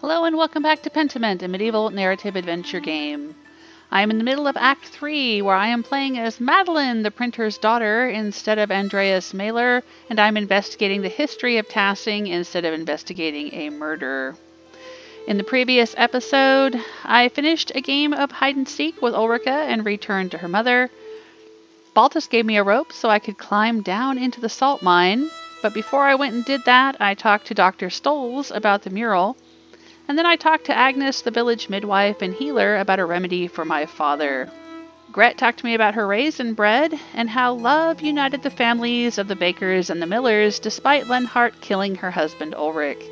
Hello and welcome back to Pentiment, a medieval narrative adventure game. I am in the middle of Act 3, where I am playing as Magdalene, the printer's daughter, instead of Andreas Maler, and I'm investigating the history of Tassing instead of investigating a murder. In the previous episode, I finished a game of hide-and-seek with Ulrich and returned to her mother. Baltus gave me a rope so I could climb down into the salt mine, but before I went and did that, I talked to Dr. Stolz about the mural. And then I talked to Agnes, the village midwife and healer, about a remedy for my father. Gret talked to me about her raisin bread and how love united the families of the Bakers and the Millers despite Lenhardt killing her husband Ulrich.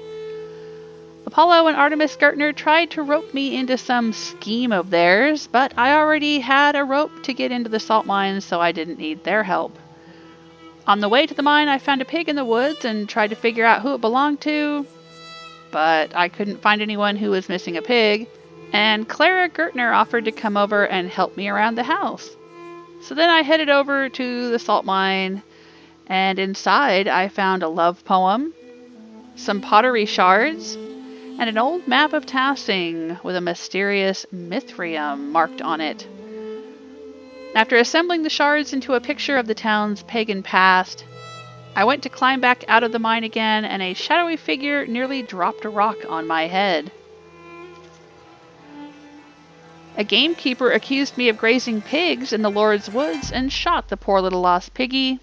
Apollo and Artemis Gertner tried to rope me into some scheme of theirs, but I already had a rope to get into the salt mines, so I didn't need their help. On the way to the mine, I found a pig in the woods and tried to figure out who it belonged to, but I couldn't find anyone who was missing a pig, and Clara Gertner offered to come over and help me around the house. So then I headed over to the salt mine, and inside I found a love poem, some pottery shards, and an old map of Tassing with a mysterious Mithrium marked on it. After assembling the shards into a picture of the town's pagan past, I went to climb back out of the mine again, and a shadowy figure nearly dropped a rock on my head. A gamekeeper accused me of grazing pigs in the Lord's woods and shot the poor little lost piggy.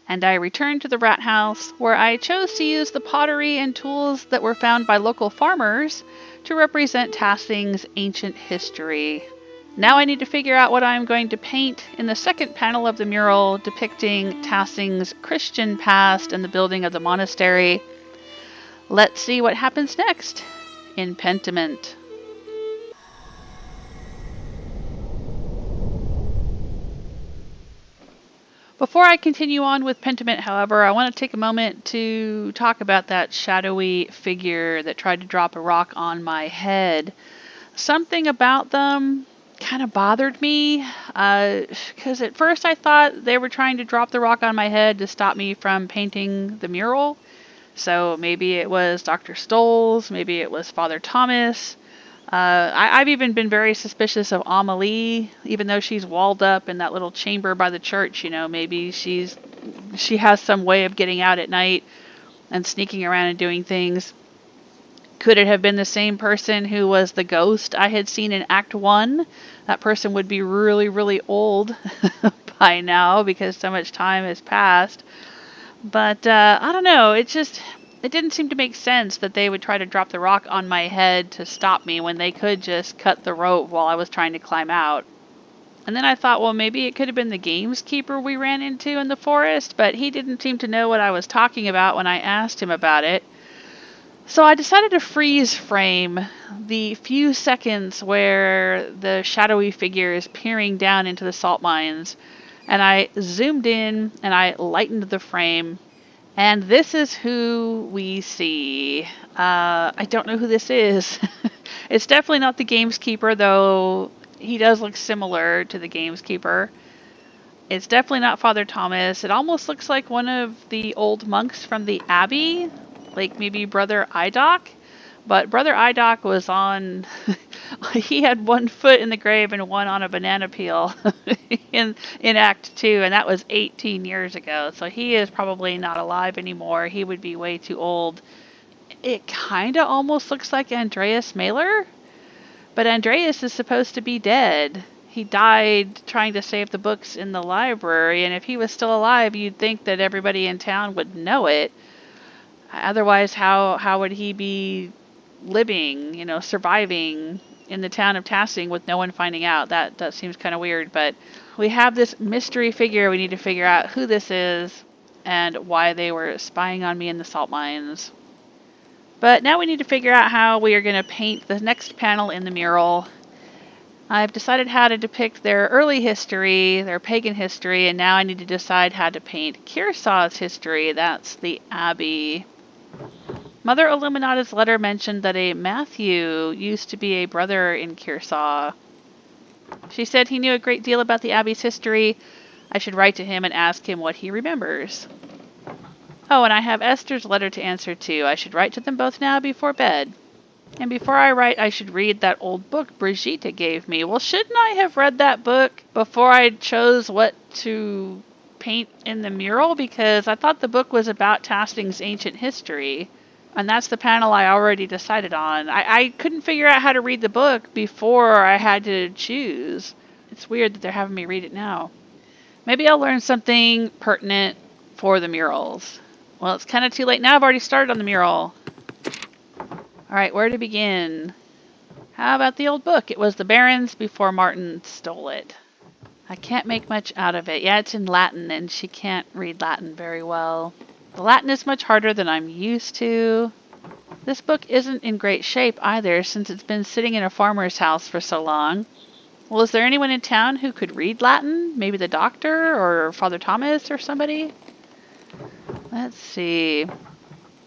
And I returned to the rat house, where I chose to use the pottery and tools that were found by local farmers to represent Tassing's ancient history. Now I need to figure out what I'm going to paint in the second panel of the mural depicting Tassing's Christian past and the building of the monastery. Let's see what happens next in Pentiment. Before I continue on with Pentiment, however, I want to take a moment to talk about that shadowy figure that tried to drop a rock on my head. Something about them kind of bothered me, because at first I thought they were trying to drop the rock on my head to stop me from painting the mural. So maybe it was Dr. Stolz, maybe it was Father Thomas. I've even been very suspicious of Amelie, even though she's walled up in that little chamber by the church. Maybe she has some way of getting out at night and sneaking around and doing things. Could it have been the same person who was the ghost I had seen in Act 1? That person would be really, really old by now because so much time has passed. But I don't know, it didn't seem to make sense that they would try to drop the rock on my head to stop me when they could just cut the rope while I was trying to climb out. And then I thought, well, maybe it could have been the gameskeeper we ran into in the forest, but he didn't seem to know what I was talking about when I asked him about it. So I decided to freeze frame the few seconds where the shadowy figure is peering down into the salt mines, and I zoomed in and I lightened the frame, and this is who we see. I don't know who this is. It's definitely not the gameskeeper, though he does look similar to the gameskeeper. It's definitely not Father Thomas. It almost looks like one of the old monks from the Abbey, like maybe Brother Idoc, but Brother Idoc was on, he had one foot in the grave and one on a banana peel in Act 2, and that was 18 years ago, so he is probably not alive anymore. He would be way too old. It kind of almost looks like Andreas Maler, but Andreas is supposed to be dead. He died trying to save the books in the library, and if he was still alive, you'd think that everybody in town would know it. Otherwise, how would he be living, surviving in the town of Tassing with no one finding out? That seems kind of weird, but we have this mystery figure. We need to figure out who this is and why they were spying on me in the salt mines. But now we need to figure out how we are going to paint the next panel in the mural. I've decided how to depict their early history, their pagan history, and now I need to decide how to paint Kearsaw's history. That's the Abbey. Mother Illuminata's letter mentioned that a Matthew used to be a brother in Kearsaw. She said he knew a great deal about the Abbey's history. I should write to him and ask him what he remembers. Oh, and I have Esther's letter to answer too. I should write to them both now before bed. And before I write, I should read that old book Brigitte gave me. Well, shouldn't I have read that book before I chose what to paint in the mural? Because I thought the book was about Tassing's ancient history. And that's the panel I already decided on. I couldn't figure out how to read the book before I had to choose. It's weird that they're having me read it now. Maybe I'll learn something pertinent for the murals. Well, it's kind of too late now. I've already started on the mural. Alright, where to begin? How about the old book? It was the Baron's before Martin stole it. I can't make much out of it. Yeah, it's in Latin, and she can't read Latin very well. The Latin is much harder than I'm used to. This book isn't in great shape either, since it's been sitting in a farmer's house for so long. Well, is there anyone in town who could read Latin? Maybe the doctor, or Father Thomas, or somebody? Let's see.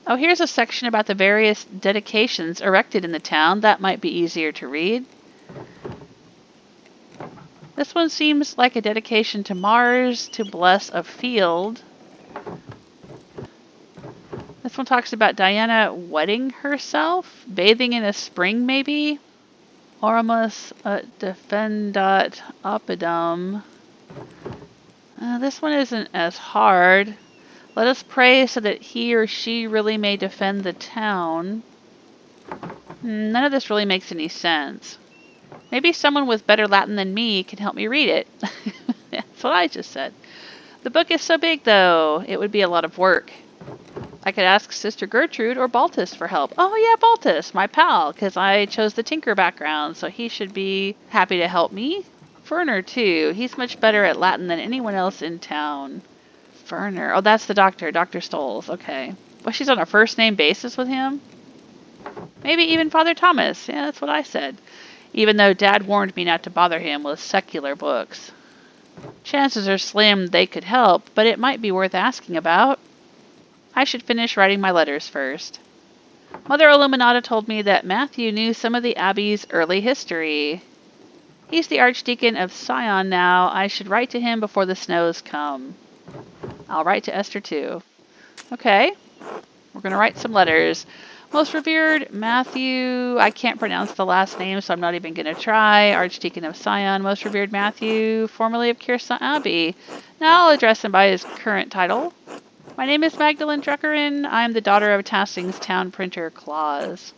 Oh, here's a section about the various dedications erected in the town. That might be easier to read. This one seems like a dedication to Mars to bless a field. This one talks about Diana wetting herself, bathing in a spring maybe. Oramus defendat oppidum. This one isn't as hard. Let us pray so that he or she really may defend the town. None of this really makes any sense. Maybe someone with better Latin than me can help me read it. That's what I just said. The book is so big, though. It would be a lot of work. I could ask Sister Gertrude or Baltus for help. Oh yeah, Baltus, my pal, because I chose the Tinker background, so he should be happy to help me. Ferner, too. He's much better at Latin than anyone else in town. Ferner. Oh, that's the doctor. Dr. Stolz. Okay. Well, she's on a first-name basis with him? Maybe even Father Thomas. Yeah, that's what I said. Even though Dad warned me not to bother him with secular books. Chances are slim they could help, but it might be worth asking about. I should finish writing my letters first. Mother Illuminata told me that Matthew knew some of the Abbey's early history. He's the Archdeacon of Sion now. I should write to him before the snows come. I'll write to Esther too. Okay, we're going to write some letters. Most revered Matthew, I can't pronounce the last name, so I'm not even going to try. Archdeacon of Sion, most revered Matthew, formerly of Kiersau Abbey. Now I'll address him by his current title. My name is Magdalene Druckerin. I am the daughter of Tassing's town printer, Claus.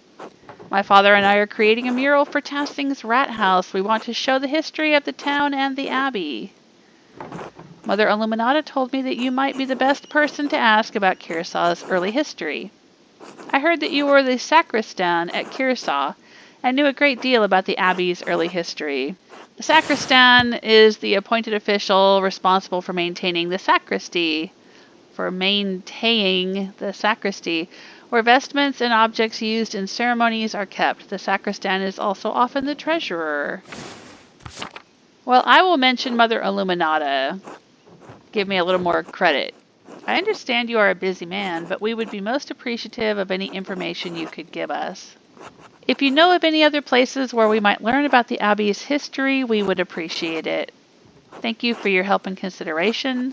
My father and I are creating a mural for Tassing's rat house. We want to show the history of the town and the abbey. Mother Illuminata told me that you might be the best person to ask about Kiersau's early history. I heard that you were the sacristan at Kiersau and knew a great deal about the abbey's early history. The sacristan is the appointed official responsible for maintaining the sacristy, where vestments and objects used in ceremonies are kept. The sacristan is also often the treasurer. Well, I will mention Mother Illuminata. Give me a little more credit. I understand you are a busy man, but we would be most appreciative of any information you could give us. If you know of any other places where we might learn about the Abbey's history, we would appreciate it. Thank you for your help and consideration.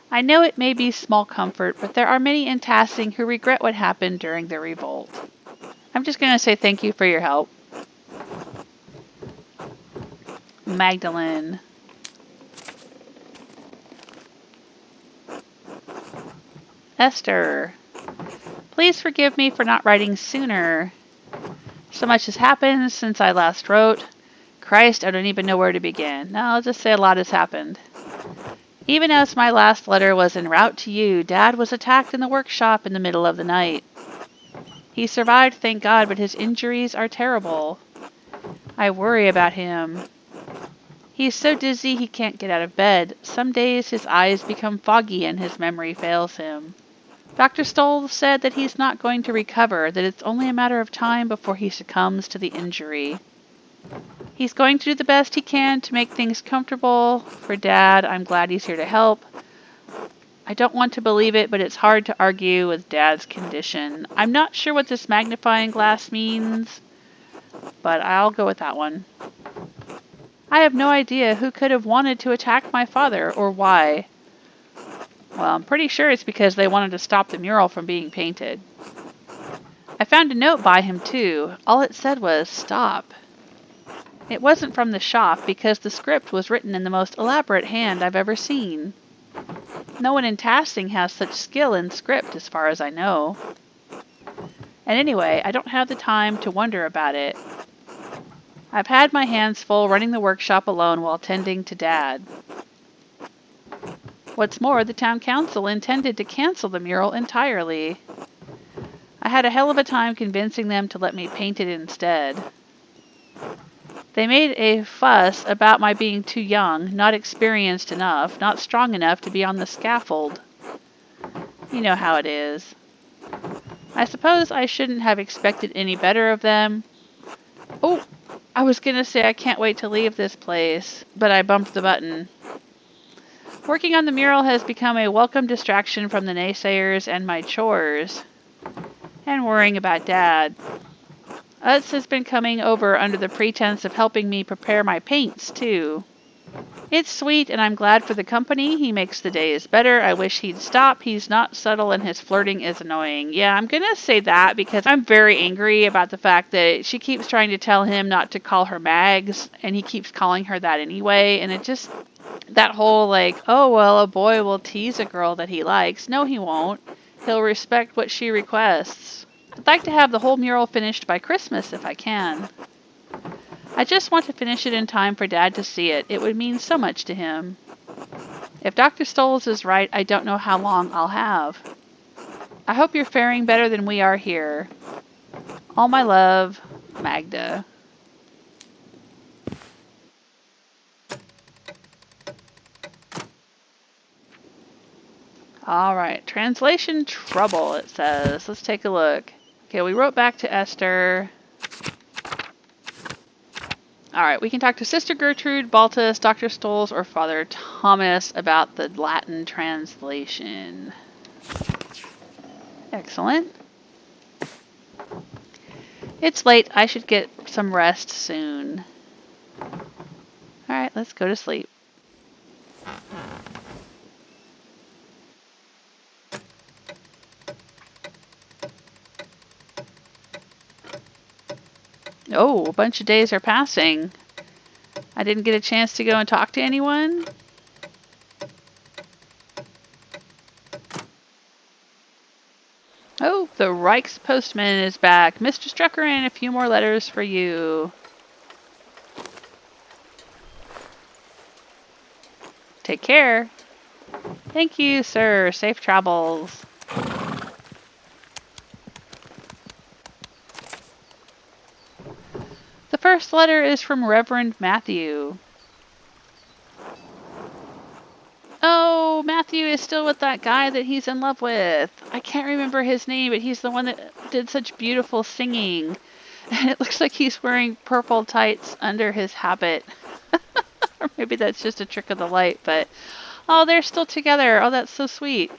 I know it may be small comfort, but there are many in Tassing who regret what happened during the revolt. I'm just going to say thank you for your help. Magdalene. Esther. Please forgive me for not writing sooner. So much has happened since I last wrote. Christ, I don't even know where to begin. No, I'll just say a lot has happened. Even as my last letter was en route to you, Dad was attacked in the workshop in the middle of the night. He survived, thank God, but his injuries are terrible. I worry about him. He's so dizzy he can't get out of bed. Some days his eyes become foggy and his memory fails him. Dr. Stoll said that he's not going to recover, that it's only a matter of time before he succumbs to the injury. He's going to do the best he can to make things comfortable for Dad. I'm glad he's here to help. I don't want to believe it, but it's hard to argue with Dad's condition. I'm not sure what this magnifying glass means, but I'll go with that one. I have no idea who could have wanted to attack my father or why. Well, I'm pretty sure it's because they wanted to stop the mural from being painted. I found a note by him, too. All it said was, "Stop." It wasn't from the shop, because the script was written in the most elaborate hand I've ever seen. No one in Tassing has such skill in script, as far as I know. And anyway, I don't have the time to wonder about it. I've had my hands full running the workshop alone while tending to Dad. What's more, the town council intended to cancel the mural entirely. I had a hell of a time convincing them to let me paint it instead. They made a fuss about my being too young, not experienced enough, not strong enough to be on the scaffold. You know how it is. I suppose I shouldn't have expected any better of them. Oh, I was gonna say I can't wait to leave this place, but I bumped the button. Working on the mural has become a welcome distraction from the naysayers and my chores. And worrying about Dad. Utz has been coming over under the pretense of helping me prepare my paints, too. It's sweet, and I'm glad for the company. He makes the days better. I wish he'd stop. He's not subtle, and his flirting is annoying. Yeah, I'm gonna say that because I'm very angry about the fact that she keeps trying to tell him not to call her Mags, and he keeps calling her that anyway, and it just... that whole, like, oh, well, a boy will tease a girl that he likes. No, he won't. He'll respect what she requests. I'd like to have the whole mural finished by Christmas if I can. I just want to finish it in time for Dad to see it. It would mean so much to him. If Dr. Stolz is right, I don't know how long I'll have. I hope you're faring better than we are here. All my love, Magda. Alright, translation trouble, it says. Let's take a look. Okay, we wrote back to Esther. Alright, we can talk to Sister Gertrude, Baltus, Dr. Stolz, or Father Thomas about the Latin translation. Excellent. It's late. I should get some rest soon. Alright, let's go to sleep. Oh, a bunch of days are passing. I didn't get a chance to go and talk to anyone. Oh, the Reich's postman is back. Mr. Struckerin, a few more letters for you. Take care. Thank you, sir. Safe travels. The first letter is from Reverend Matthew. Oh, Matthew is still with that guy that he's in love with. I can't remember his name, but he's the one that did such beautiful singing. And it looks like he's wearing purple tights under his habit. Or maybe that's just a trick of the light, but... oh, they're still together. Oh, that's so sweet.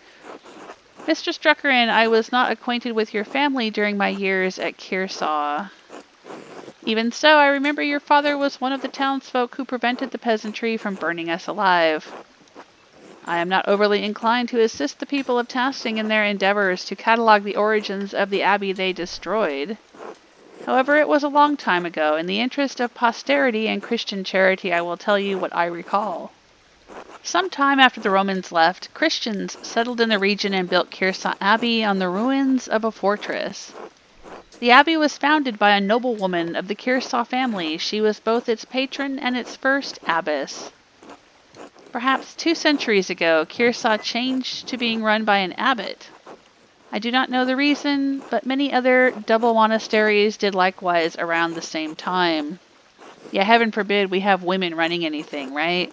Mr. Struckerin, I was not acquainted with your family during my years at Kearsaw. Even so, I remember your father was one of the townsfolk who prevented the peasantry from burning us alive. I am not overly inclined to assist the people of Tassing in their endeavors to catalog the origins of the abbey they destroyed. However, it was a long time ago. In the interest of posterity and Christian charity, I will tell you what I recall. Some time after the Romans left, Christians settled in the region and built Kearsaw Abbey on the ruins of a fortress. The abbey was founded by a noblewoman of the Kearsaw family. She was both its patron and its first abbess. Perhaps 2 centuries ago, Kearsaw changed to being run by an abbot. I do not know the reason, but many other double monasteries did likewise around the same time. Yeah, heaven forbid we have women running anything, right?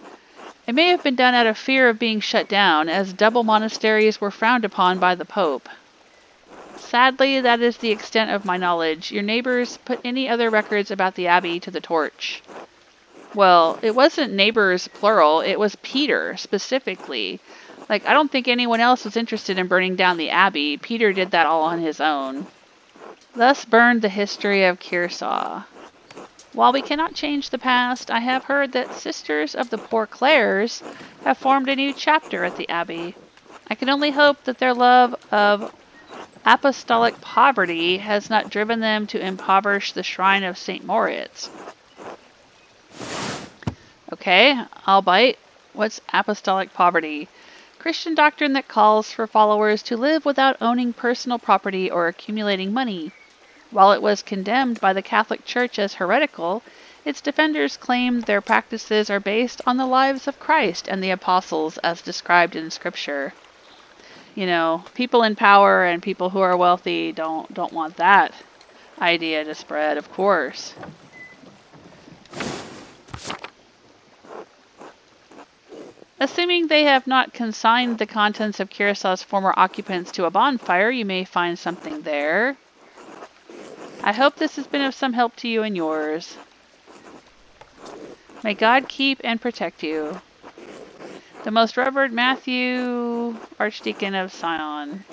It may have been done out of fear of being shut down, as double monasteries were frowned upon by the Pope. Sadly, that is the extent of my knowledge. Your neighbors put any other records about the abbey to the torch. Well, it wasn't neighbors, plural. It was Peter, specifically. Like, I don't think anyone else was interested in burning down the abbey. Peter did that all on his own. Thus burned the history of Kearsaw. While we cannot change the past, I have heard that Sisters of the Poor Clares have formed a new chapter at the abbey. I can only hope that their love of Apostolic poverty has not driven them to impoverish the shrine of St. Moritz. Okay, I'll bite. What's apostolic poverty? Christian doctrine that calls for followers to live without owning personal property or accumulating money. While it was condemned by the Catholic Church as heretical, its defenders claim their practices are based on the lives of Christ and the apostles as described in Scripture. You know, people in power and people who are wealthy don't want that idea to spread, of course. Assuming they have not consigned the contents of Curaçao's former occupants to a bonfire, you may find something there. I hope this has been of some help to you and yours. May God keep and protect you. The Most Reverend Matthew, Archdeacon of Sion.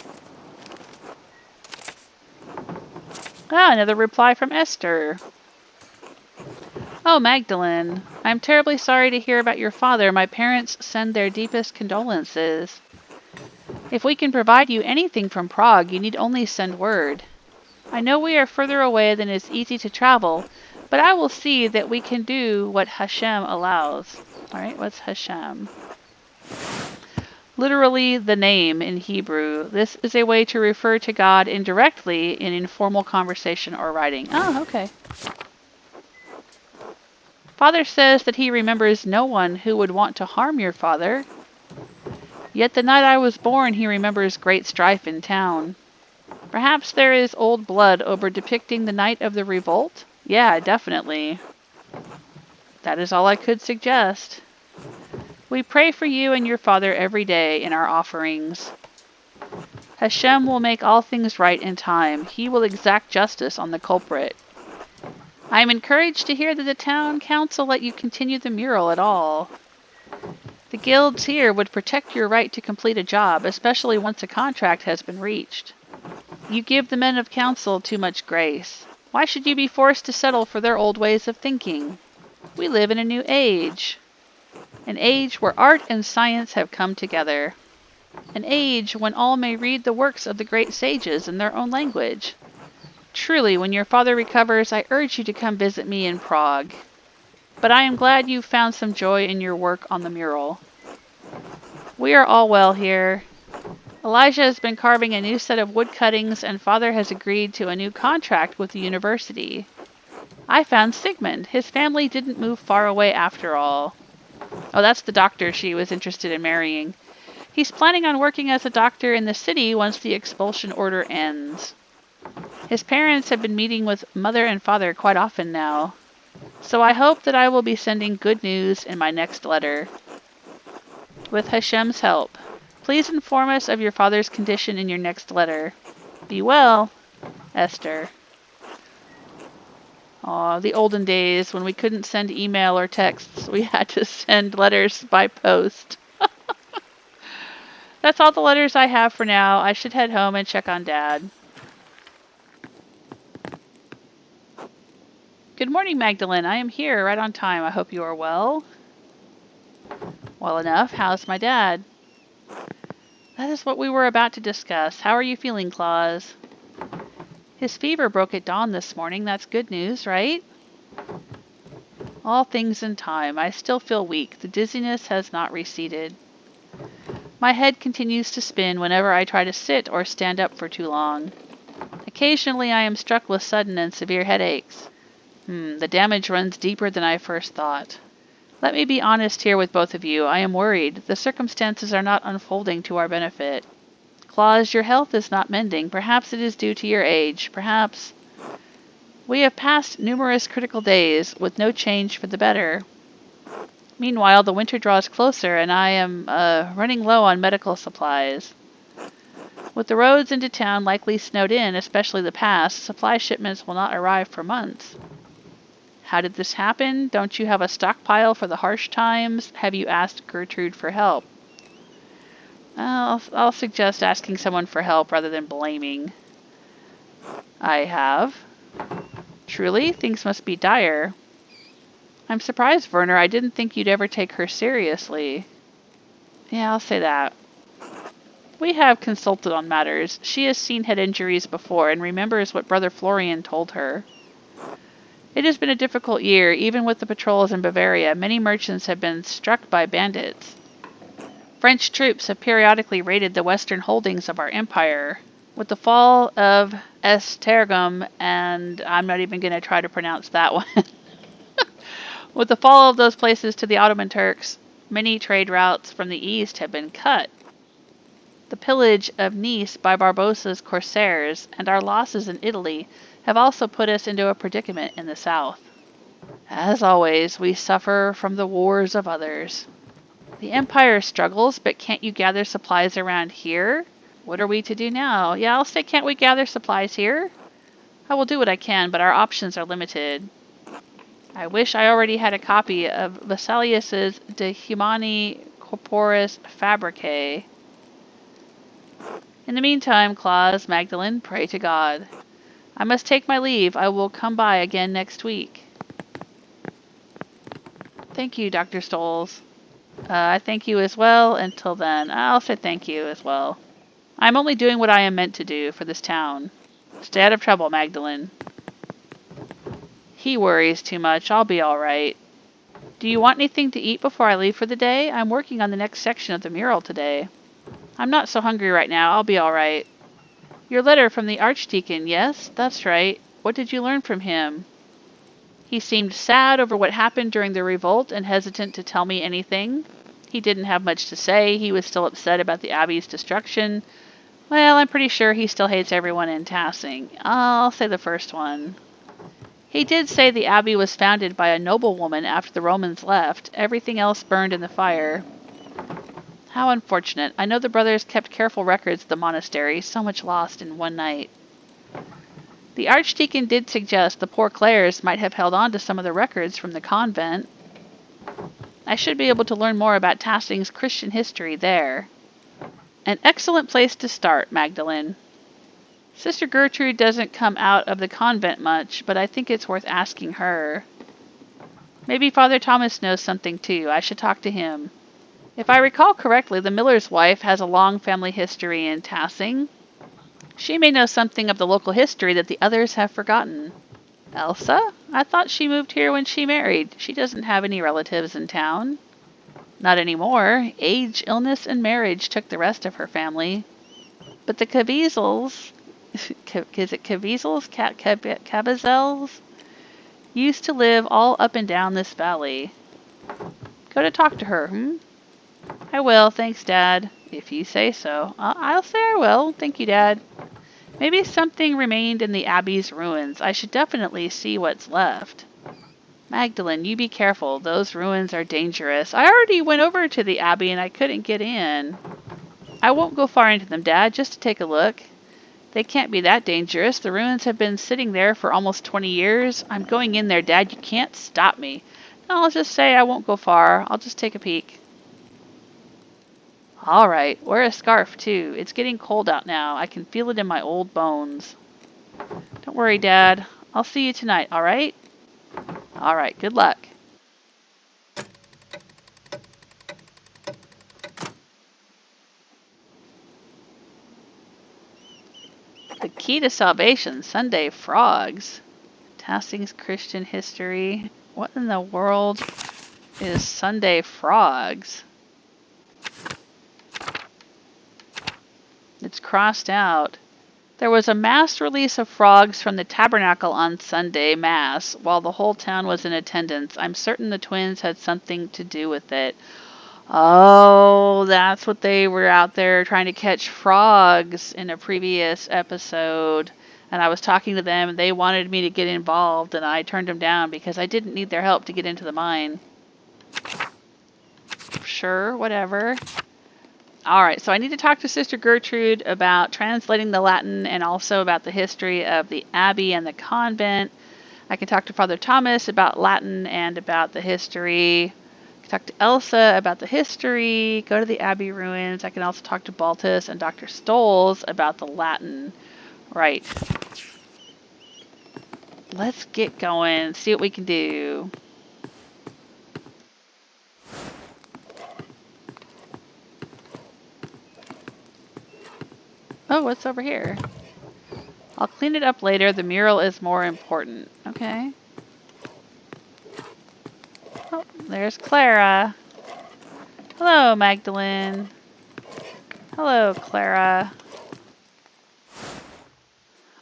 Ah, another reply from Esther. Oh, Magdalene, I am terribly sorry to hear about your father. My parents send their deepest condolences. If we can provide you anything from Prague, you need only send word. I know we are further away than is easy to travel, but I will see that we can do what Hashem allows. Alright, what's Hashem? Literally the name in Hebrew. This is a way to refer to God indirectly in informal conversation or writing. Oh, okay. Father says that he remembers no one who would want to harm your father. Yet the night I was born, he remembers great strife in town. Perhaps there is old blood over depicting the night of the revolt? Yeah, definitely. That is all I could suggest. We pray for you and your father every day in our offerings. Hashem will make all things right in time. He will exact justice on the culprit. I am encouraged to hear that the town council let you continue the mural at all. The guilds here would protect your right to complete a job, especially once a contract has been reached. You give the men of council too much grace. Why should you be forced to settle for their old ways of thinking? We live in a new age. An age where art and science have come together. An age when all may read the works of the great sages in their own language. Truly, when your father recovers, I urge you to come visit me in Prague. But I am glad you found some joy in your work on the mural. We are all well here. Elijah has been carving a new set of wood cuttings, and Father has agreed to a new contract with the university. I found Sigmund. His family didn't move far away after all. Oh, that's the doctor she was interested in marrying. He's planning on working as a doctor in the city once the expulsion order ends. His parents have been meeting with Mother and Father quite often now. So I hope that I will be sending good news in my next letter. With Hashem's help. Please inform us of your father's condition in your next letter. Be well, Esther. Aw, the olden days when we couldn't send email or texts. We had to send letters by post. That's all the letters I have for now. I should head home and check on Dad. Good morning, Magdalene. I am here right on time. I hope you are well. Well enough. How's my dad? That is what we were about to discuss. How are you feeling, Claus? His fever broke at dawn this morning. That's good news, right? All things in time. I still feel weak. The dizziness has not receded. My head continues to spin whenever I try to sit or stand up for too long. Occasionally I am struck with sudden and severe headaches. The damage runs deeper than I first thought. Let me be honest here with both of you. I am worried. The circumstances are not unfolding to our benefit. Claus, your health is not mending. Perhaps it is due to your age. Perhaps... We have passed numerous critical days with no change for the better. Meanwhile, the winter draws closer and I am running low on medical supplies. With the roads into town likely snowed in, especially the pass, supply shipments will not arrive for months. How did this happen? Don't you have a stockpile for the harsh times? Have you asked Gertrude for help? I'll suggest asking someone for help rather than blaming. I have. Truly, things must be dire. I'm surprised, Werner. I didn't think you'd ever take her seriously. Yeah, I'll say that. We have consulted on matters. She has seen head injuries before and remembers what Brother Florian told her. It has been a difficult year, even with the patrols in Bavaria. Many merchants have been struck by bandits. French troops have periodically raided the western holdings of our empire. With the fall of Estergom, and I'm not even going to try to pronounce that one. With the fall of those places to the Ottoman Turks, many trade routes from the east have been cut. The pillage of Nice by Barbossa's corsairs and our losses in Italy have also put us into a predicament in the south. As always, we suffer from the wars of others. The Empire struggles, but can't you gather supplies around here? What are we to do now? Yeah, I'll say, can't we gather supplies here? I will do what I can, but our options are limited. I wish I already had a copy of Vesalius's De Humani Corporis Fabricae. In the meantime, Claus, Magdalene, pray to God. I must take my leave. I will come by again next week. Thank you, Dr. Stoles. I thank you as well. Until then, I'll say thank you as well. I'm only doing what I am meant to do for this town. Stay out of trouble, Magdalene. He worries too much. I'll be all right. Do you want anything to eat before I leave for the day? I'm working on the next section of the mural today. I'm not so hungry right now. I'll be all right. Your letter from the Archdeacon, yes? That's right. What did you learn from him? He seemed sad over what happened during the revolt and hesitant to tell me anything. He didn't have much to say. He was still upset about the Abbey's destruction. Well, I'm pretty sure he still hates everyone in Tassing. I'll say the first one. He did say the Abbey was founded by a noblewoman after the Romans left. Everything else burned in the fire. How unfortunate. I know the brothers kept careful records of the monastery. So much lost in one night. The Archdeacon did suggest the poor Clares might have held on to some of the records from the convent. I should be able to learn more about Tassing's Christian history there. An excellent place to start, Magdalene. Sister Gertrude doesn't come out of the convent much, but I think it's worth asking her. Maybe Father Thomas knows something too. I should talk to him. If I recall correctly, the miller's wife has a long family history in Tassing. She may know something of the local history that the others have forgotten. Elsa? I thought she moved here when she married. She doesn't have any relatives in town. Not anymore. Age, illness, and marriage took the rest of her family. But the Caviezel's, is it Caviezel's? Cabazels? Used to live all up and down this valley. Go to talk to her, I will, thanks, Dad. If you say so. I'll say I will. Thank you, Dad. Maybe something remained in the Abbey's ruins. I should definitely see what's left. Magdalene, you be careful. Those ruins are dangerous. I already went over to the Abbey and I couldn't get in. I won't go far into them, Dad, just to take a look. They can't be that dangerous. The ruins have been sitting there for almost 20 years. I'm going in there, Dad. You can't stop me. No, I'll just say I won't go far. I'll just take a peek. All right, wear a scarf, too. It's getting cold out now. I can feel it in my old bones. Don't worry, Dad. I'll see you tonight, all right? All right, good luck. The Key to Salvation, Sunday Frogs. Tassing's Christian history. What in the world is Sunday Frogs? It's crossed out. There was a mass release of frogs from the tabernacle on Sunday Mass while the whole town was in attendance. I'm certain the twins had something to do with it. Oh, that's what they were out there trying to catch frogs in a previous episode. And I was talking to them and they wanted me to get involved and I turned them down because I didn't need their help to get into the mine. Sure, whatever. Alright, so I need to talk to Sister Gertrude about translating the Latin and also about the history of the Abbey and the convent. I can talk to Father Thomas about Latin and about the history. I can talk to Elsa about the history, go to the Abbey ruins. I can also talk to Baltus and Dr. Stoles about the Latin. Right. Let's get going, see what we can do. Oh, what's over here? I'll clean it up later. The mural is more important. Okay. Oh, there's Clara. Hello, Magdalene. Hello, Clara.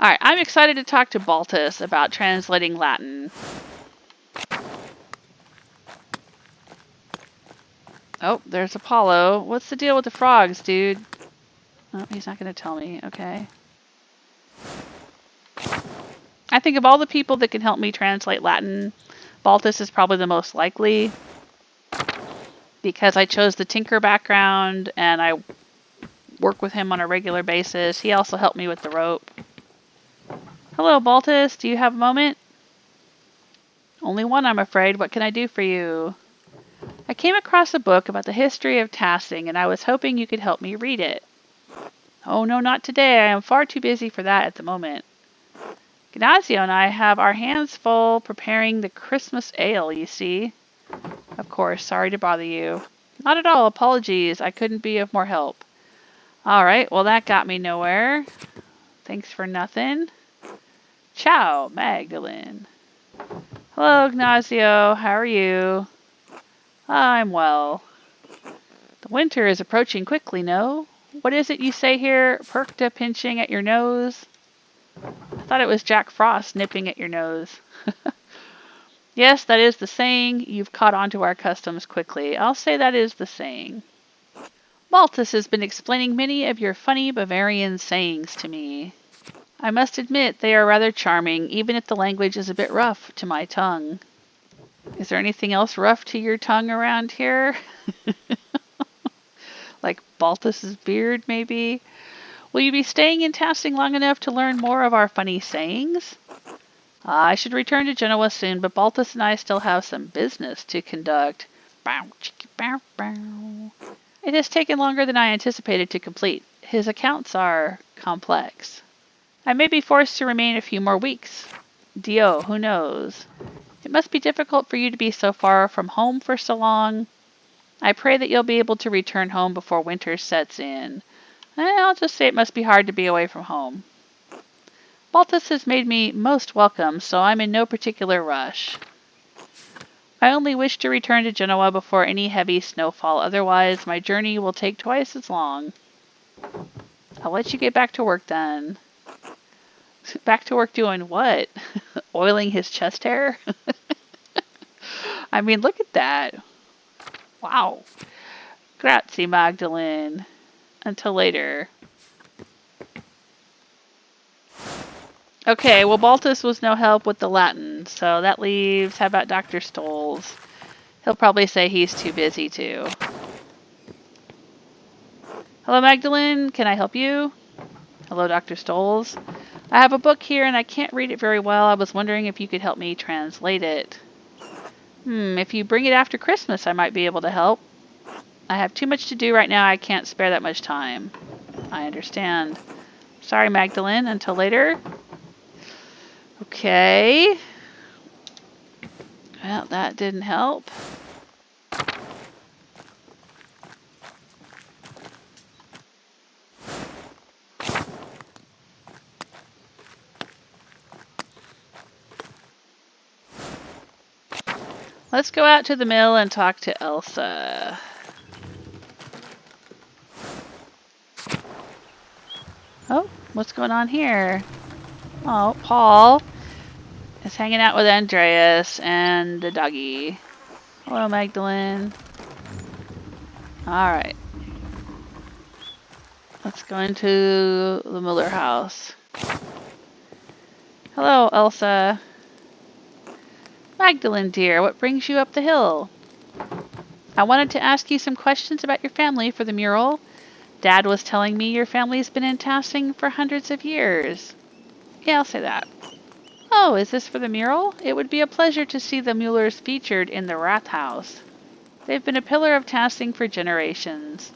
Alright, I'm excited to talk to Baltus about translating Latin. Oh, there's Apollo. What's the deal with the frogs, dude? Oh, he's not going to tell me. Okay. I think of all the people that can help me translate Latin, Baltus is probably the most likely. Because I chose the tinker background and I work with him on a regular basis. He also helped me with the rope. Hello, Baltus. Do you have a moment? Only one, I'm afraid. What can I do for you? I came across a book about the history of Tassing, and I was hoping you could help me read it. Oh, no, not today. I am far too busy for that at the moment. Ignacio and I have our hands full preparing the Christmas ale, you see. Of course, sorry to bother you. Not at all. Apologies. I couldn't be of more help. All right, well, that got me nowhere. Thanks for nothing. Ciao, Magdalene. Hello, Ignacio. How are you? I'm well. The winter is approaching quickly, no? What is it you say here? Perkta pinching at your nose? I thought it was Jack Frost nipping at your nose. Yes, that is the saying. You've caught on to our customs quickly. I'll say that is the saying. Baltus has been explaining many of your funny Bavarian sayings to me. I must admit they are rather charming, even if the language is a bit rough to my tongue. Is there anything else rough to your tongue around here? Like Baltus's beard, maybe? Will you be staying in Tassing long enough to learn more of our funny sayings? I should return to Genoa soon, but Baltus and I still have some business to conduct. Bow, chickie, bow, bow. It has taken longer than I anticipated to complete. His accounts are complex. I may be forced to remain a few more weeks. Dio, who knows? It must be difficult for you to be so far from home for so long. I pray that you'll be able to return home before winter sets in. I'll just say it must be hard to be away from home. Baltus has made me most welcome, so I'm in no particular rush. I only wish to return to Genoa before any heavy snowfall, otherwise my journey will take twice as long. I'll let you get back to work then. Back to work doing what? Oiling his chest hair? I mean, look at that. Wow. Grazie, Magdalene. Until later. Okay, well, Baltus was no help with the Latin, so that leaves, how about Dr. Stolz? He'll probably say he's too busy too. Hello, Magdalene. Can I help you? Hello, Dr. Stolz. I have a book here and I can't read it very well. I was wondering if you could help me translate it. If you bring it after Christmas, I might be able to help. I have too much to do right now. I can't spare that much time. I understand. Sorry, Magdalene. Until later. Okay. Well, that didn't help. Let's go out to the mill and talk to Elsa. Oh, what's going on here? Oh, Paul is hanging out with Andreas and the doggy. Hello, Magdalene. Alright. Let's go into the Miller house. Hello, Elsa. Magdalene, dear, what brings you up the hill? I wanted to ask you some questions about your family for the mural. Dad was telling me your family's been in Tassing for hundreds of years. Yeah, I'll say that. Oh, is this for the mural? It would be a pleasure to see the Muellers featured in the Rathaus. They've been a pillar of Tassing for generations.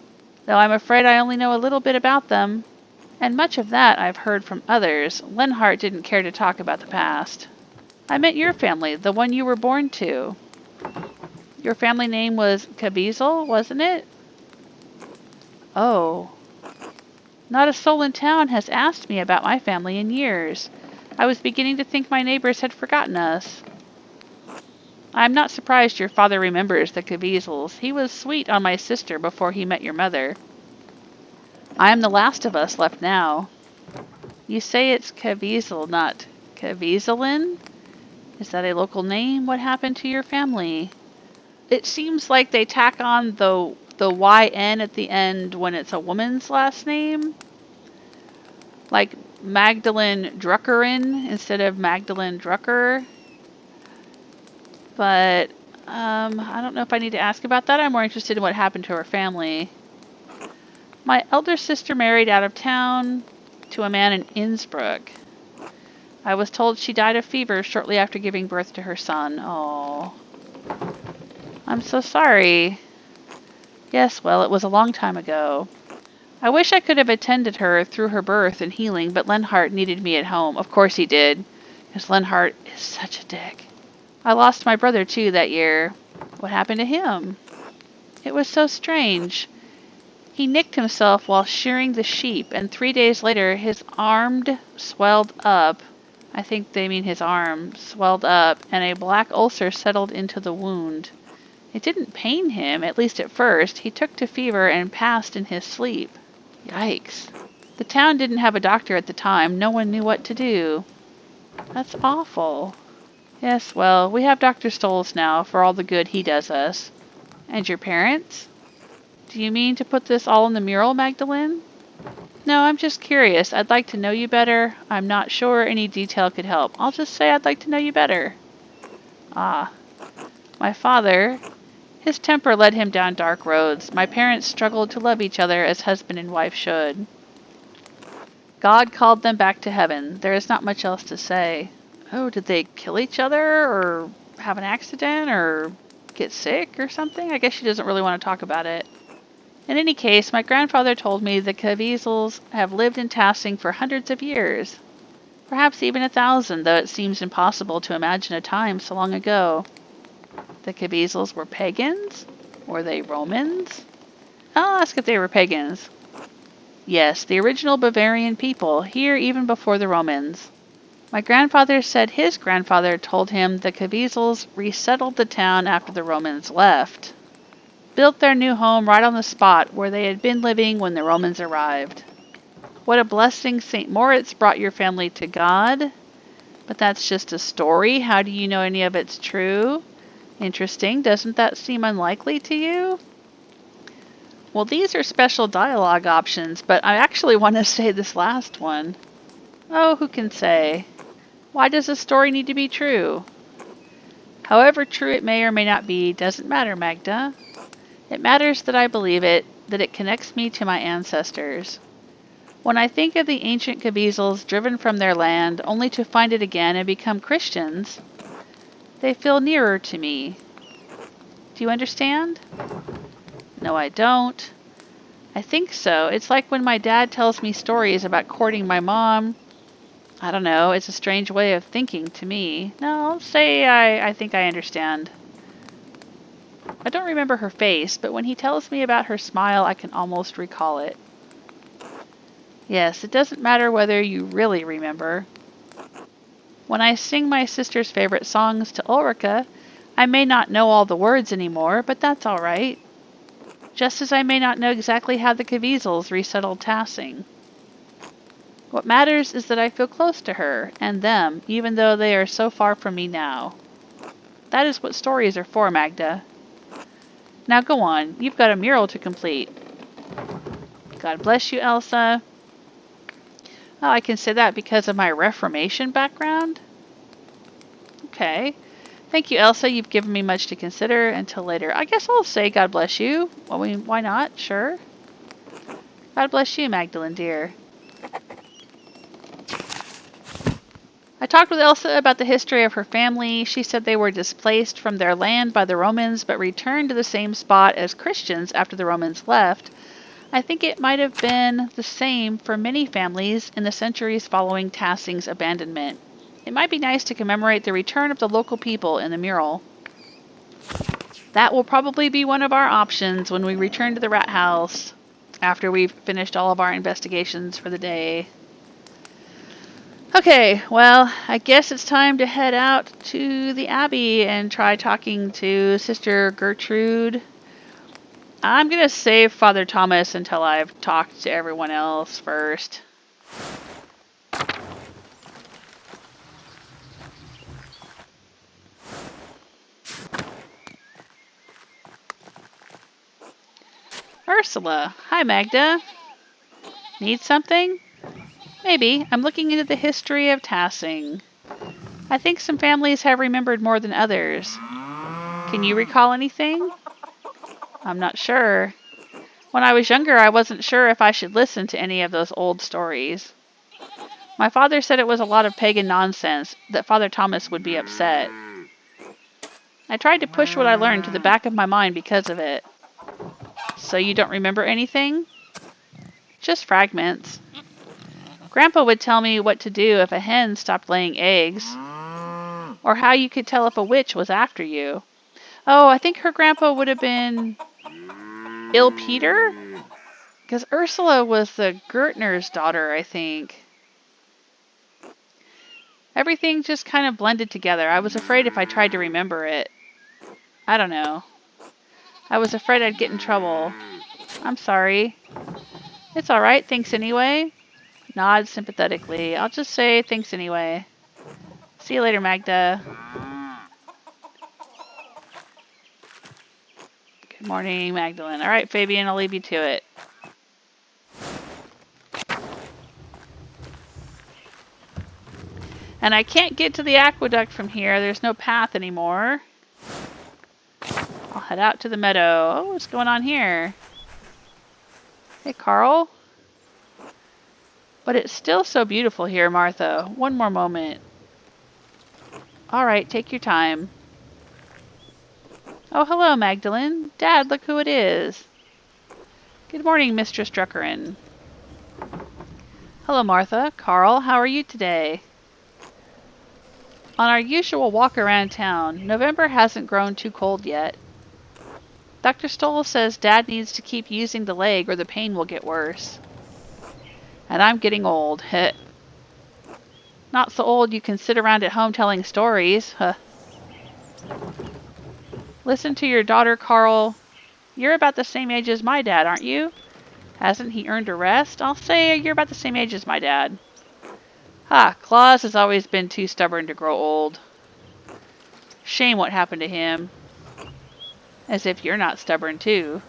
Though I'm afraid I only know a little bit about them. And much of that I've heard from others. Lenhardt didn't care to talk about the past. I meant your family, the one you were born to. Your family name was Caviezel, wasn't it? Oh. Not a soul in town has asked me about my family in years. I was beginning to think my neighbors had forgotten us. I'm not surprised your father remembers the Caviezel's. He was sweet on my sister before he met your mother. I am the last of us left now. You say it's Caviezel, not Caviezelin? Is that a local name? What happened to your family? It seems like they tack on the YN at the end when it's a woman's last name. Like Magdalene Druckerin instead of Magdalene Drucker. But I don't know if I need to ask about that. I'm more interested in what happened to her family. My elder sister married out of town to a man in Innsbruck. I was told she died of fever shortly after giving birth to her son. Oh, I'm so sorry. Yes, well, it was a long time ago. I wish I could have attended her through her birth and healing, but Lenhardt needed me at home. Of course he did, because Lenhardt is such a dick. I lost my brother, too, that year. What happened to him? It was so strange. He nicked himself while shearing the sheep, and 3 days later his arm swelled up. I think they mean his arm swelled up, and a black ulcer settled into the wound. It didn't pain him, at least at first. He took to fever and passed in his sleep. Yikes. The town didn't have a doctor at the time. No one knew what to do. That's awful. Yes, well, we have Dr. Stolz now for all the good he does us. And your parents? Do you mean to put this all in the mural, Magdalene? No, I'm just curious. I'd like to know you better. I'm not sure any detail could help. I'll just say I'd like to know you better. Ah. My father, his temper led him down dark roads. My parents struggled to love each other as husband and wife should. God called them back to heaven. There is not much else to say. Oh, did they kill each other or have an accident or get sick or something? I guess she doesn't really want to talk about it. In any case, my grandfather told me the Caviezel's have lived in Tassing for hundreds of years. Perhaps even 1,000, though it seems impossible to imagine a time so long ago. The Caviezel's were pagans? Were they Romans? I'll ask if they were pagans. Yes, the original Bavarian people, here even before the Romans. My grandfather said his grandfather told him the Caviezel's resettled the town after the Romans left. Built their new home right on the spot where they had been living when the Romans arrived. What a blessing St. Moritz brought your family to God. But that's just a story. How do you know any of it's true? Interesting. Doesn't that seem unlikely to you? Well, these are special dialogue options, but I actually want to say this last one. Oh, who can say? Why does a story need to be true? However true it may or may not be, doesn't matter, Magda. It matters that I believe it, that it connects me to my ancestors. When I think of the ancient Caviezel's driven from their land only to find it again and become Christians, they feel nearer to me. Do you understand? No, I don't. I think so. It's like when my dad tells me stories about courting my mom. I don't know, it's a strange way of thinking to me. No, I'll say I think I understand. I don't remember her face, but when he tells me about her smile, I can almost recall it. Yes, it doesn't matter whether you really remember. When I sing my sister's favorite songs to Ulrich, I may not know all the words anymore, but that's all right. Just as I may not know exactly how the Caviezel's resettled Tassing. What matters is that I feel close to her and them, even though they are so far from me now. That is what stories are for, Magda. Now go on, you've got a mural to complete. God bless you, Elsa. Oh, I can say that because of my Reformation background? Okay. Thank you, Elsa. You've given me much to consider. Until later. I guess I'll say God bless you. Well, why not? Sure. God bless you, Magdalene, dear. I talked with Elsa about the history of her family. She said they were displaced from their land by the Romans, but returned to the same spot as Christians after the Romans left. I think it might have been the same for many families in the centuries following Tassing's abandonment. It might be nice to commemorate the return of the local people in the mural. That will probably be one of our options when we return to the rat house. after we've finished all of our investigations for the day. Okay, well, I guess it's time to head out to the Abbey and try talking to Sister Gertrude. I'm going to save Father Thomas until I've talked to everyone else first. Ursula. Hi, Magda. Need something? Maybe. I'm looking into the history of Tassing. I think some families have remembered more than others. Can you recall anything? I'm not sure. When I was younger, I wasn't sure if I should listen to any of those old stories. My father said it was a lot of pagan nonsense, that Father Thomas would be upset. I tried to push what I learned to the back of my mind because of it. So you don't remember anything? Just fragments. Grandpa would tell me what to do if a hen stopped laying eggs, or how you could tell if a witch was after you. Oh, I think her grandpa would have been Il Peter? Because Ursula was the Gertner's daughter, I think. Everything just kind of blended together. I was afraid if I tried to remember it. I don't know. I was afraid I'd get in trouble. I'm sorry. It's alright, thanks anyway. Nod sympathetically. I'll just say thanks anyway. See you later, Magda. Good morning, Magdalene. Alright, Fabian, I'll leave you to it. And I can't get to the aqueduct from here. There's no path anymore. I'll head out to the meadow. Oh, what's going on here? Hey, Carl. But it's still so beautiful here, Martha. One more moment. Alright, take your time. Oh, hello, Magdalene. Dad, look who it is. Good morning, Mistress Druckerin. Hello, Martha. Carl, how are you today? On our usual walk around town, November hasn't grown too cold yet. Dr. Stoll says Dad needs to keep using the leg or the pain will get worse. And I'm getting old. Not so old you can sit around at home telling stories. Listen to your daughter, Carl. You're about the same age as my dad, aren't you? Hasn't he earned a rest? I'll say you're about the same age as my dad. Claus has always been too stubborn to grow old. Shame what happened to him. As if you're not stubborn too.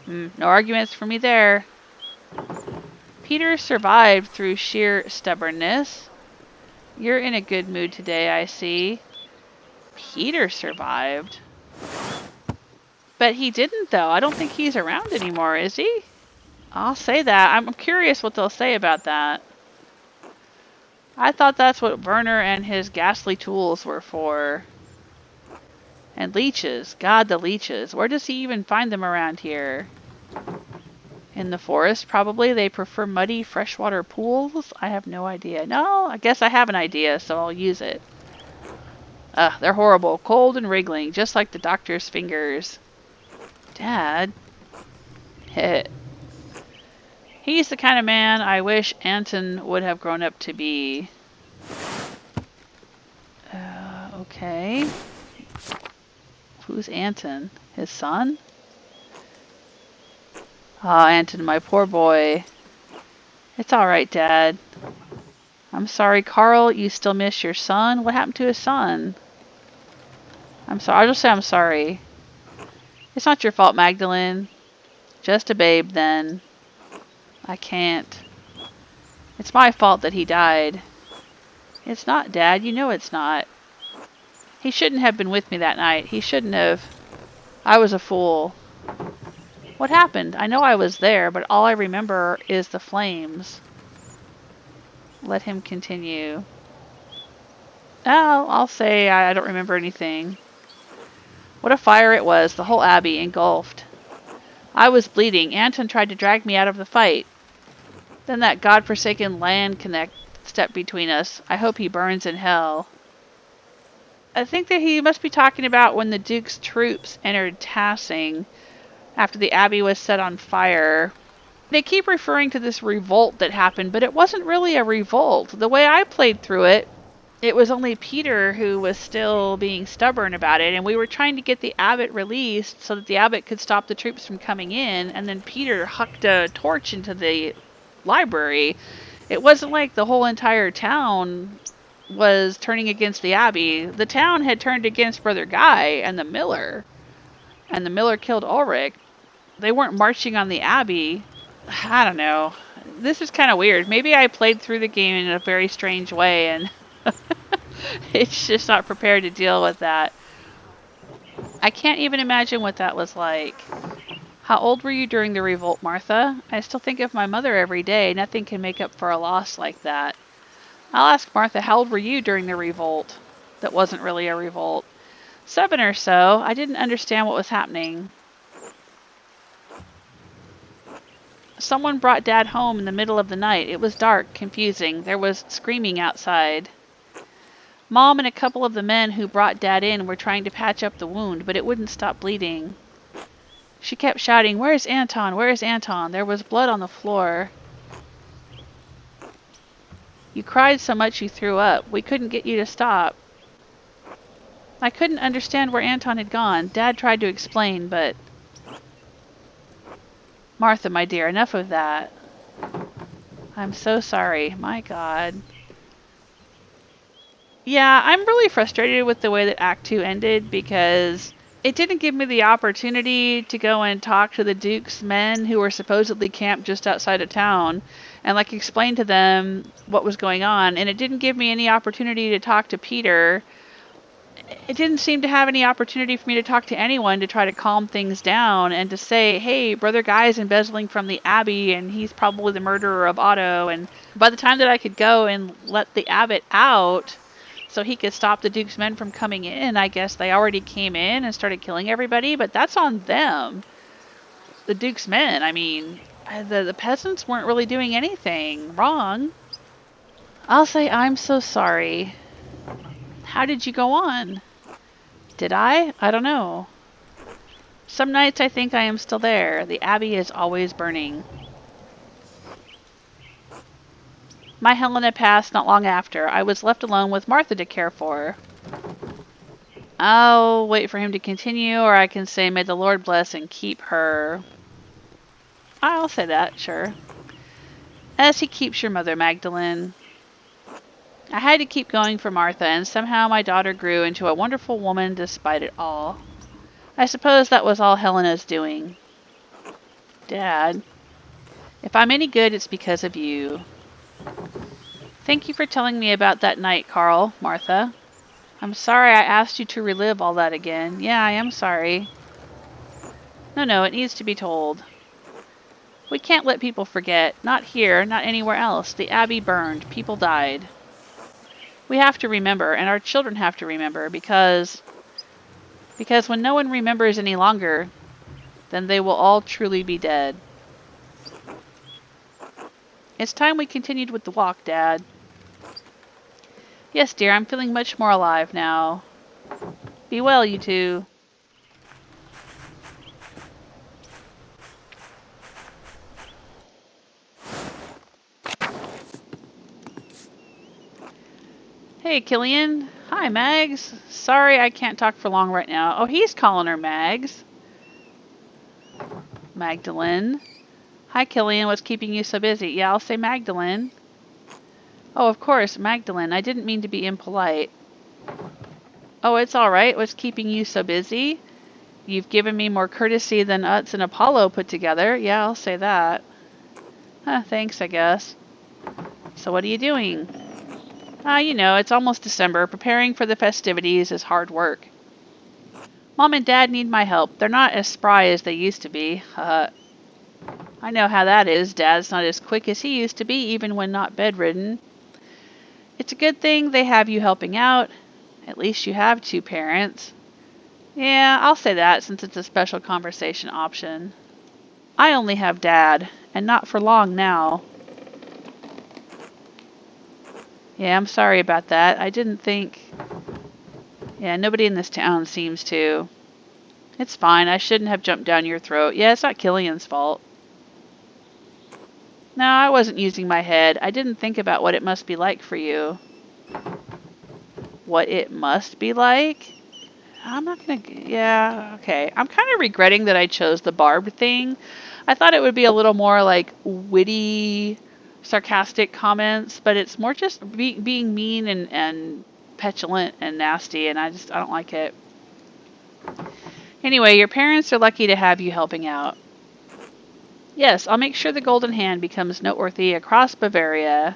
No arguments for me there. Peter survived through sheer stubbornness. You're in a good mood today, I see. Peter survived? But he didn't, though. I don't think he's around anymore, is he? I'll say that. I'm curious what they'll say about that. I thought that's what Werner and his ghastly tools were for. And leeches. God, the leeches. Where does he even find them around here? In the forest, probably. They prefer muddy freshwater pools? I have no idea. No, I guess I have an idea, so I'll use it. They're horrible. Cold and wriggling, just like the doctor's fingers. Dad? He's the kind of man I wish Anton would have grown up to be. Okay. Who's Anton? His son? Ah, Anton, my poor boy. It's alright, Dad. I'm sorry, Carl, you still miss your son? What happened to his son? I'm sorry. I'll just say I'm sorry. It's not your fault, Magdalene. Just a babe, then. I can't. It's my fault that he died. It's not, Dad. You know it's not. He shouldn't have been with me that night. He shouldn't have. I was a fool. What happened? I know I was there, but all I remember is the flames. Let him continue. I'll say I don't remember anything. What a fire it was, the whole abbey engulfed. I was bleeding. Anton tried to drag me out of the fight. Then that godforsaken Lansquenet stepped between us. I hope he burns in hell. I think that he must be talking about when the Duke's troops entered Tassing. after the abbey was set on fire. They keep referring to this revolt that happened, but it wasn't really a revolt. The way I played through it, it was only Peter who was still being stubborn about it, and we were trying to get the abbot released so that the abbot could stop the troops from coming in, and then Peter hucked a torch into the library. It wasn't like the whole entire town was turning against the abbey. The town had turned against Brother Guy and the Miller killed Ulrich. They weren't marching on the abbey. I don't know. This is kind of weird. Maybe I played through the game in a very strange way, and it's just not prepared to deal with that. I can't even imagine what that was like. How old were you during the revolt, Martha? I still think of my mother every day. Nothing can make up for a loss like that. I'll ask Martha, how old were you during the revolt? That wasn't really a revolt. 7 or so. I didn't understand what was happening. Someone brought Dad home in the middle of the night. It was dark, confusing. There was screaming outside. Mom and a couple of the men who brought Dad in were trying to patch up the wound, but it wouldn't stop bleeding. She kept shouting, "Where's Anton? Where's Anton?" There was blood on the floor. You cried so much you threw up. We couldn't get you to stop. I couldn't understand where Anton had gone. Dad tried to explain, but... Martha, my dear, enough of that. I'm so sorry. My God. Yeah, I'm really frustrated with the way that Act 2 ended because it didn't give me the opportunity to go and talk to the Duke's men who were supposedly camped just outside of town and like explain to them what was going on, and it didn't give me any opportunity to talk to Peter. It didn't seem to have any opportunity for me to talk to anyone to try to calm things down and to say, hey, Brother Guy's embezzling from the Abbey and he's probably the murderer of Otto. And by the time that I could go and let the abbot out so he could stop the Duke's men from coming in, I guess they already came in and started killing everybody, but that's on them. The Duke's men, I mean, the peasants weren't really doing anything wrong. I'll say I'm so sorry. How did you go on? Did I? I don't know. Some nights I think I am still there. The abbey is always burning. My Helena passed not long after. I was left alone with Martha to care for. I'll wait for him to continue, or I can say, may the Lord bless and keep her. I'll say that, sure. As he keeps your mother, Magdalene. I had to keep going for Martha, and somehow my daughter grew into a wonderful woman despite it all. I suppose that was all Helena's doing. Dad, if I'm any good, it's because of you. Thank you for telling me about that night, Carl, Martha. I'm sorry I asked you to relive all that again. Yeah, I am sorry. No, it needs to be told. We can't let people forget. Not here, not anywhere else. The abbey burned. People died. We have to remember, and our children have to remember, because when no one remembers any longer, then they will all truly be dead. It's time we continued with the walk, Dad. Yes, dear, I'm feeling much more alive now. Be well, you two. Hey, Killian. Hi, Mags. Sorry I can't talk for long right now. Oh, he's calling her Mags. Magdalene. Hi, Killian. What's keeping you so busy? Yeah, I'll say Magdalene. Oh, of course, Magdalene. I didn't mean to be impolite. Oh, it's all right. What's keeping you so busy? You've given me more courtesy than Utz and Apollo put together. Yeah, I'll say that. Thanks, I guess. So what are you doing? You know, it's almost December. Preparing for the festivities is hard work. Mom and Dad need my help. They're not as spry as they used to be. I know how that is. Dad's not as quick as he used to be, even when not bedridden. It's a good thing they have you helping out. At least you have 2 parents. Yeah, I'll say that since it's a special conversation option. I only have Dad, and not for long now. Yeah, I'm sorry about that. I didn't think... Yeah, nobody in this town seems to. It's fine. I shouldn't have jumped down your throat. Yeah, it's not Killian's fault. No, I wasn't using my head. I didn't think about what it must be like for you. What it must be like? I'm not gonna... Yeah, okay. I'm kind of regretting that I chose the barbed thing. I thought it would be a little more like witty, sarcastic comments, but it's more just being mean and petulant and nasty, and I don't like it. Anyway, your parents are lucky to have you helping out. Yes, I'll make sure the Golden Hand becomes noteworthy across Bavaria.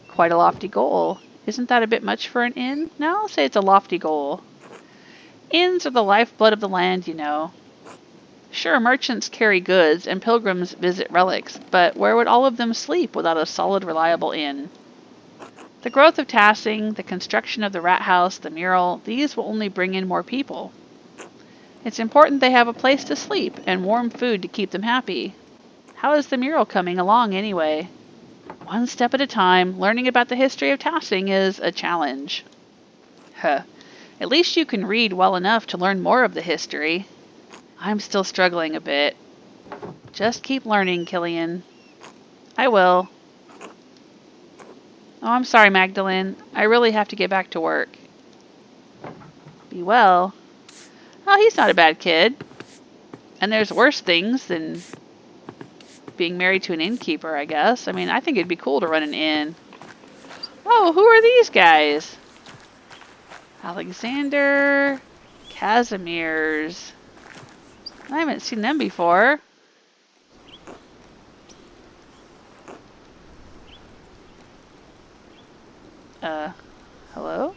Quite a lofty goal. Isn't that a bit much for an inn? No, I'll say it's a lofty goal. Inns are the lifeblood of the land, you know. Sure, merchants carry goods and pilgrims visit relics, but where would all of them sleep without a solid, reliable inn? The growth of Tassing, the construction of the rat house, the mural, these will only bring in more people. It's important they have a place to sleep and warm food to keep them happy. How is the mural coming along anyway? One step at a time, learning about the history of Tassing is a challenge. Huh. At least you can read well enough to learn more of the history. I'm still struggling a bit. Just keep learning, Killian. I will. Oh, I'm sorry, Magdalene. I really have to get back to work. Be well. Oh, he's not a bad kid. And there's worse things than being married to an innkeeper, I guess. I mean, I think it'd be cool to run an inn. Oh, who are these guys? Alexander, Casimir's. I haven't seen them before. Hello?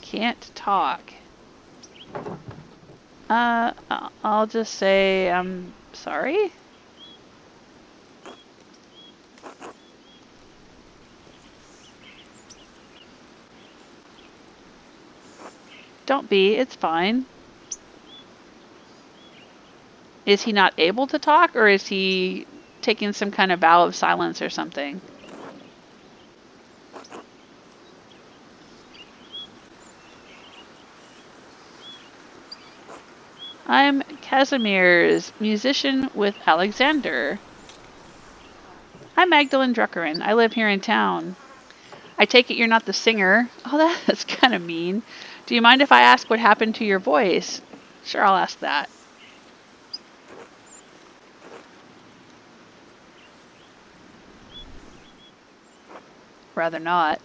Can't talk. I'll just say I'm sorry. Don't be, it's fine. Is he not able to talk, or is he taking some kind of vow of silence or something? I'm Casimir's musician with Alexander. I'm Magdalene Druckerin. I live here in town. I take it you're not the singer. Oh, that's kind of mean. Do you mind if I ask what happened to your voice? Sure, I'll ask that. Rather not.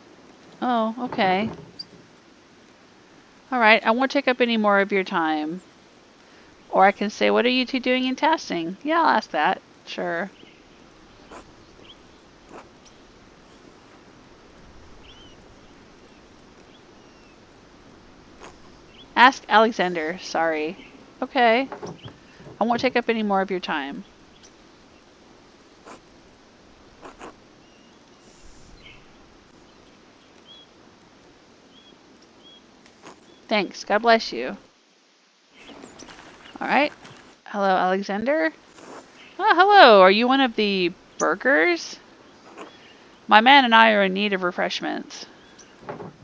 Oh, okay. Alright, I won't take up any more of your time. Or I can say, what are you two doing in Tassing? Yeah, I'll ask that. Sure. Ask Alexander. Sorry. Okay. I won't take up any more of your time. Thanks. God bless you. Alright. Hello, Alexander. Oh, hello. Are you one of the burgers? My man and I are in need of refreshments.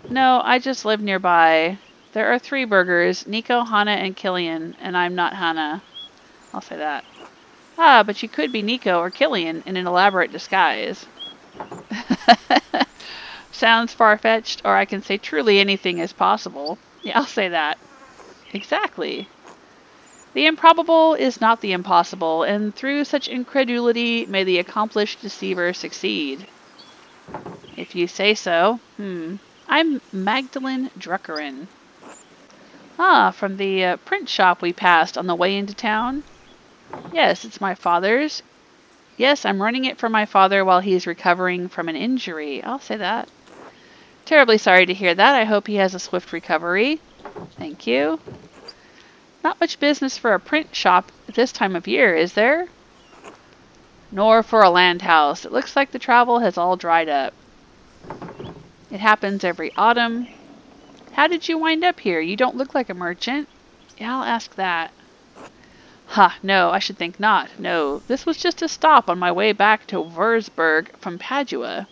No, I just live nearby. There are 3 burgers, Nico, Hannah, and Killian, and I'm not Hannah. I'll say that. Ah, but you could be Nico or Killian in an elaborate disguise. Sounds far-fetched, or I can say truly anything is possible. Yeah, I'll say that. Exactly. The improbable is not the impossible, and through such incredulity may the accomplished deceiver succeed. If you say so. I'm Magdalene Druckerin. Ah, from the print shop we passed on the way into town? Yes, it's my father's. Yes, I'm running it for my father while he's recovering from an injury. I'll say that. Terribly sorry to hear that. I hope he has a swift recovery. Thank you. Not much business for a print shop at this time of year, is there? Nor for a land house. It looks like the travel has all dried up. It happens every autumn. How did you wind up here? You don't look like a merchant. Yeah, I'll ask that. Ha, no, I should think not. No, this was just a stop on my way back to Würzburg from Padua.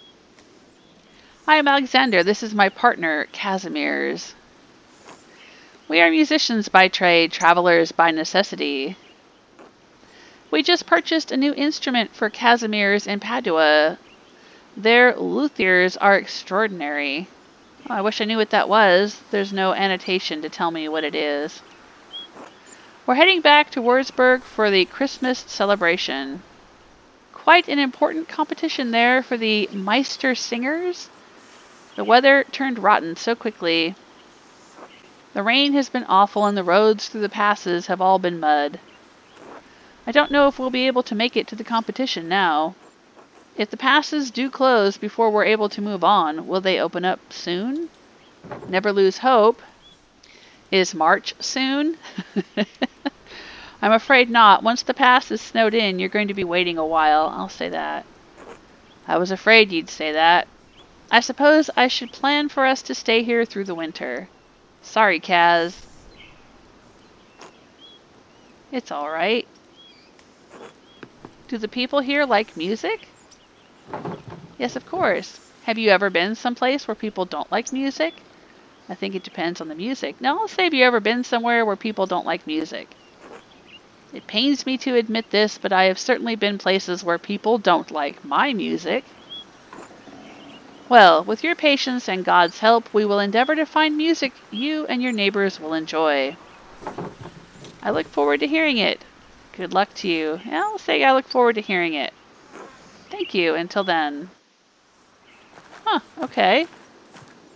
I am Alexander. This is my partner, Casimir's. We are musicians by trade, travelers by necessity. We just purchased a new instrument for Casimir's in Padua. Their luthiers are extraordinary. Oh, I wish I knew what that was. There's no annotation to tell me what it is. We're heading back to Würzburg for the Christmas celebration. Quite an important competition there for the Meister Singers. The weather turned rotten so quickly. The rain has been awful and the roads through the passes have all been mud. I don't know if we'll be able to make it to the competition now. If the passes do close before we're able to move on, will they open up soon? Never lose hope. Is March soon? I'm afraid not. Once the pass is snowed in, you're going to be waiting a while. I'll say that. I was afraid you'd say that. I suppose I should plan for us to stay here through the winter. Sorry, Kaz. It's alright. Do the people here like music? Yes, of course. Have you ever been someplace where people don't like music? I think it depends on the music. No, I'll say, have you ever been somewhere where people don't like music? It pains me to admit this, but I have certainly been places where people don't like my music. Well, with your patience and God's help, we will endeavor to find music you and your neighbors will enjoy. I look forward to hearing it. Good luck to you. I'll say I look forward to hearing it. Thank you. Until then. Huh, okay.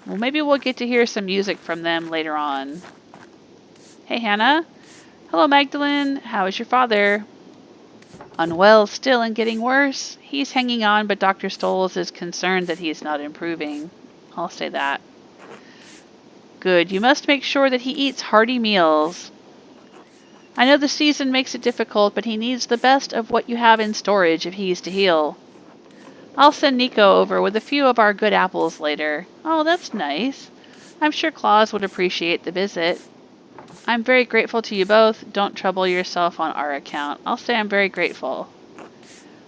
Well, maybe we'll get to hear some music from them later on. Hey, Hannah. Hello, Magdalene. How is your father? Unwell still and getting worse. He's hanging on, but Dr. Stolz is concerned that he's not improving. I'll say that. Good. You must make sure that he eats hearty meals. I know the season makes it difficult, but he needs the best of what you have in storage if he's to heal. I'll send Nico over with a few of our good apples later. Oh, that's nice. I'm sure Claus would appreciate the visit. I'm very grateful to you both. Don't trouble yourself on our account. I'll say I'm very grateful.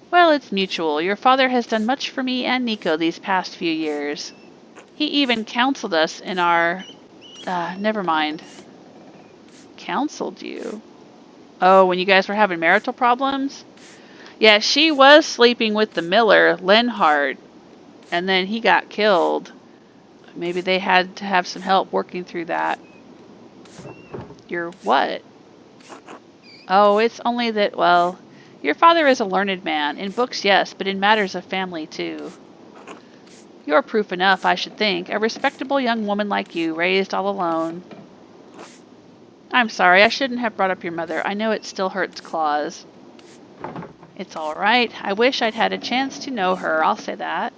Well, it's mutual. Your father has done much for me and Nico these past few years. He even counseled us in our... never mind. Counseled you? Oh, when you guys were having marital problems? Yeah, she was sleeping with the Miller, Lenhardt, and then he got killed. Maybe they had to have some help working through that. Your what? Oh, it's only that, well, your father is a learned man. In books, yes, but in matters of family, too. You're proof enough, I should think. A respectable young woman like you, raised all alone. I'm sorry, I shouldn't have brought up your mother. I know it still hurts Claus. It's all right. I wish I'd had a chance to know her, I'll say that.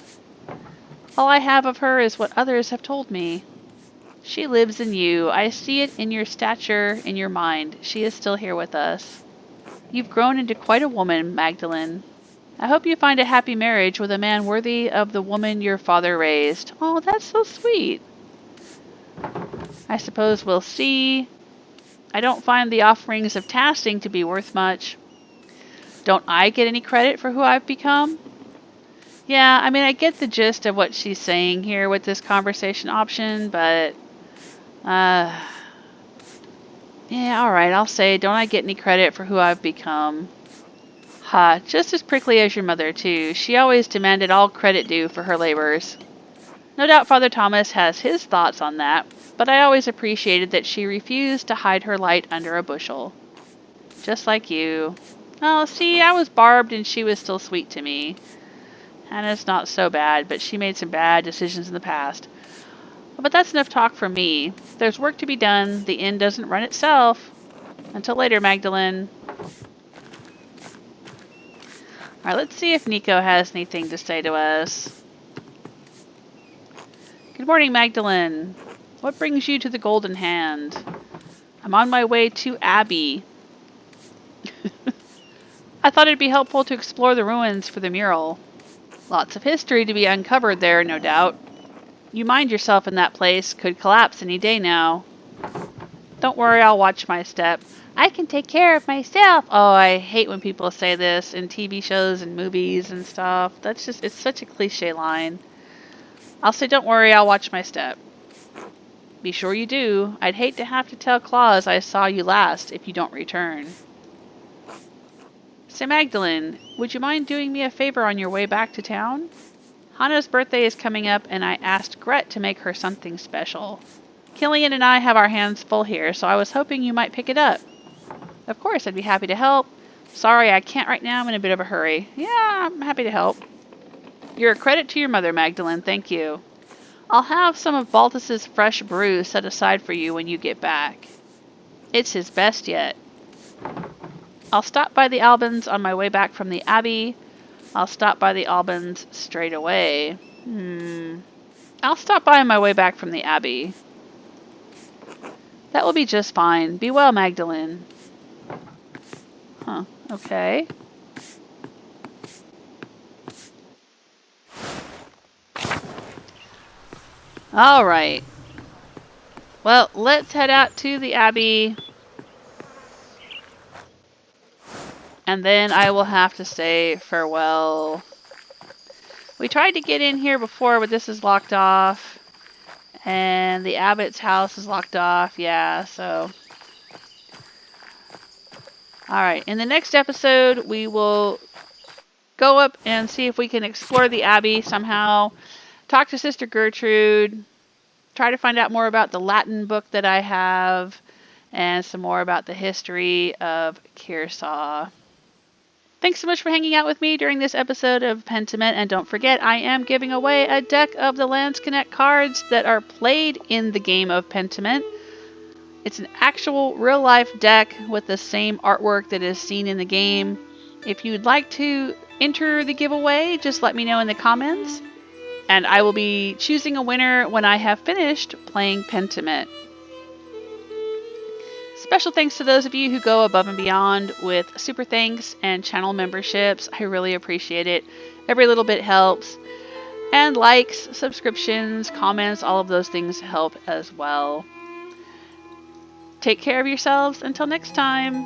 All I have of her is what others have told me. She lives in you. I see it in your stature, in your mind. She is still here with us. You've grown into quite a woman, Magdalene. I hope you find a happy marriage with a man worthy of the woman your father raised. Oh, that's so sweet. I suppose we'll see. I don't find the offerings of Tassing to be worth much. Don't I get any credit for who I've become? Yeah, I mean, I get the gist of what she's saying here with this conversation option, but... yeah, alright, I'll say, don't I get any credit for who I've become? Ha, just as prickly as your mother, too. She always demanded all credit due for her labors. No doubt Father Thomas has his thoughts on that, but I always appreciated that she refused to hide her light under a bushel. Just like you. Oh, see, I was barbed and she was still sweet to me. Hannah's not so bad, but she made some bad decisions in the past. But that's enough talk from me. There's work to be done. The inn doesn't run itself. Until later, Magdalene. Alright, let's see if Nico has anything to say to us. Good morning, Magdalene. What brings you to the Golden Hand? I'm on my way to Abbey. I thought it'd be helpful to explore the ruins for the mural. Lots of history to be uncovered there, no doubt. You mind yourself in that place. Could collapse any day now. Don't worry, I'll watch my step. I can take care of myself. Oh, I hate when people say this in TV shows and movies and stuff. That's just, it's such a cliche line. I'll say, don't worry, I'll watch my step. Be sure you do. I'd hate to have to tell Claus I saw you last if you don't return. Say, Magdalene, would you mind doing me a favor on your way back to town? Hannah's birthday is coming up, and I asked Gret to make her something special. Killian and I have our hands full here, so I was hoping you might pick it up. Of course, I'd be happy to help. Sorry, I can't right now. I'm in a bit of a hurry. Yeah, I'm happy to help. You're a credit to your mother, Magdalene. Thank you. I'll have some of Baltus's fresh brew set aside for you when you get back. It's his best yet. I'll stop by the Albans on my way back from the Abbey. I'll stop by the Albans straight away. I'll stop by on my way back from the Abbey. That will be just fine. Be well, Magdalene. Huh, okay. Alright. Well, let's head out to the Abbey. And then I will have to say farewell. We tried to get in here before, but this is locked off. And the abbot's house is locked off. Yeah, so. Alright, in the next episode, we will go up and see if we can explore the Abbey somehow. Talk to Sister Gertrude. Try to find out more about the Latin book that I have. And some more about the history of Kearsaw. Thanks so much for hanging out with me during this episode of Pentiment, and don't forget, I am giving away a deck of the Lansquenet cards that are played in the game of Pentiment. It's an actual real-life deck with the same artwork that is seen in the game. If you'd like to enter the giveaway, just let me know in the comments, and I will be choosing a winner when I have finished playing Pentiment. Special thanks to those of you who go above and beyond with super thanks and channel memberships. I really appreciate it. Every little bit helps. And likes, subscriptions, comments, all of those things help as well. Take care of yourselves. Until next time.